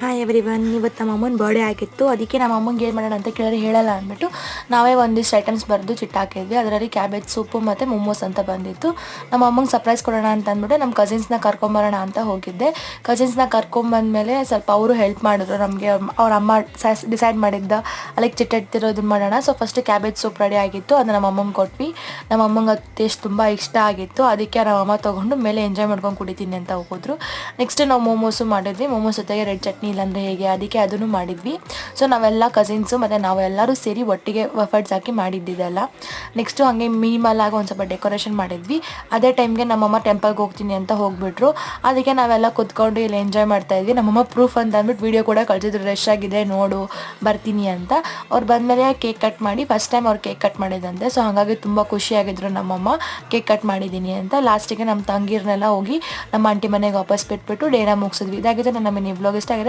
Hi everyone, ಇವತ್ತು ನಮ್ಮ ಅಮ್ಮನ ಬರ್ಡೇ ಆಗಿತ್ತು. ಅದಕ್ಕೆ ನಮ್ಮ ಅಮ್ಮಂಗೆ ಏನು ಮಾಡೋಣ ಅಂತ ಕೇಳಿದ್ರೆ ಹೇಳಲ್ಲ ಅಂದ್ಬಿಟ್ಟು ನಾವೇ ಒಂದಿಷ್ಟು ಐಟಮ್ಸ್ ಬರೆದು ಚಿಟ್ಟಾಕಿದ್ವಿ. ಅದರಲ್ಲಿ ಕ್ಯಾಬೇಜ್ ಸೂಪು ಮತ್ತು ಮೊಮೋಸ್ ಅಂತ ಬಂದಿತ್ತು. ನಮ್ಮ ಅಮ್ಮಂಗೆ ಸರ್ಪ್ರೈಸ್ ಕೊಡೋಣ ಅಂತ ಅಂದ್ಬಿಟ್ಟು ನಮ್ಮ ಕಸಿನ್ಸ್ನ ಕರ್ಕೊಂಬರೋಣ ಅಂತ ಹೋಗಿದ್ದೆ. ಕಸಿನ್ಸ್ನ ಕರ್ಕೊಂಬಂದಮೇಲೆ ಸ್ವಲ್ಪ ಅವರು ಹೆಲ್ಪ್ ಮಾಡಿದ್ರು ನಮಗೆ. ಅವ್ರ ಅಮ್ಮ ಡಿಸೈಡ್ ಮಾಡಿದ್ದ ಅಲ್ಲಿಗೆ ಚಿಟ್ಟಿರೋದನ್ನ ಮಾಡೋಣ. So first cabbage soup ready ಆಗಿತ್ತು, ಅದನ್ನ ನಮ್ಮ ಅಮ್ಮಂಗೆ ಕೊಟ್ವಿ. ನಮ್ಮ ಅಮ್ಮಂಗೆ ಅದು ಟೇಸ್ಟ್ ತುಂಬ ಇಷ್ಟ ಆಗಿತ್ತು. ಅದಕ್ಕೆ ನಮ್ಮ ಅಮ್ಮ ತೊಗೊಂಡು ಮೇಲೆ ಎಂಜಾಯ್ ಮಾಡ್ಕೊಂಡು ಕುಡಿತೀನಿ ಅಂತ ಹೋಗಿದ್ರು. ನೆಕ್ಸ್ಟ್ ನಾವು ಮೊಮೋಸು ಮಾಡಿದ್ವಿ. ಮೊಮೋಸ್ ಜೊತೆಗೆ ರೆಡ್ ಚಟ್ನಿ ಇಲ್ಲಾಂದರೆ ಹೇಗೆ, ಅದಕ್ಕೆ ಅದನ್ನು ಮಾಡಿದ್ವಿ. ಸೊ ನಾವೆಲ್ಲ ಕಸಿನ್ಸು ಮತ್ತು ನಾವೆಲ್ಲರೂ ಸೇರಿ ಒಟ್ಟಿಗೆ ಎಫರ್ಟ್ಸ್ ಹಾಕಿ ಮಾಡಿದ್ದಿದ್ದೆಲ್ಲ. ನೆಕ್ಸ್ಟು ಹಾಗೆ ಮಿನಿಮಲ್ ಆಗಿ ಒಂದು ಸ್ವಲ್ಪ ಡೆಕೋರೇಷನ್ ಮಾಡಿದ್ವಿ. ಅದೇ ಟೈಮ್ಗೆ ನಮ್ಮಮ್ಮ ಟೆಂಪಲ್ಗೆ ಹೋಗ್ತೀನಿ ಅಂತ ಹೋಗ್ಬಿಟ್ರು. ಅದಕ್ಕೆ ನಾವೆಲ್ಲ ಕೂತ್ಕೊಂಡು ಇಲ್ಲಿ ಎಂಜಾಯ್ ಮಾಡ್ತಾಯಿದ್ವಿ. ನಮ್ಮಮ್ಮ ಪ್ರೂಫ್ ಅಂತ ಅಂದ್ಬಿಟ್ಟು ವೀಡಿಯೋ ಕೂಡ ಕಳಿಸಿದ್ರು, ರಶ್ ಆಗಿದೆ ನೋಡು ಬರ್ತೀನಿ ಅಂತ. ಅವ್ರು ಬಂದಮೇಲೆ ಕೇಕ್ ಕಟ್ ಮಾಡಿ, ಫಸ್ಟ್ ಟೈಮ್ ಅವ್ರು ಕೇಕ್ ಕಟ್ ಮಾಡಿದಂತೆ. ಸೊ ಹಾಗಾಗಿ ತುಂಬ ಖುಷಿಯಾಗಿದ್ರು ನಮ್ಮಮ್ಮ ಕೇಕ್ ಕಟ್ ಮಾಡಿದ್ದೀನಿ ಅಂತ. ಲಾಸ್ಟಿಗೆ ನಮ್ಮ ತಂಗೀರನ್ನೆಲ್ಲ ಹೋಗಿ ನಮ್ಮ ಆಂಟಿ ಮನೆಗೆ ವಾಪಸ್ ಬಿಟ್ಬಿಟ್ಟು ಡೇನ ಮುಗಿಸಿದ್ವಿ. ಇದಾಗಿದೆ ನನ್ನ ಮಿನಿ ವ್ಲಾಗ್. ಇಷ್ಟ ಆಗಿದೆ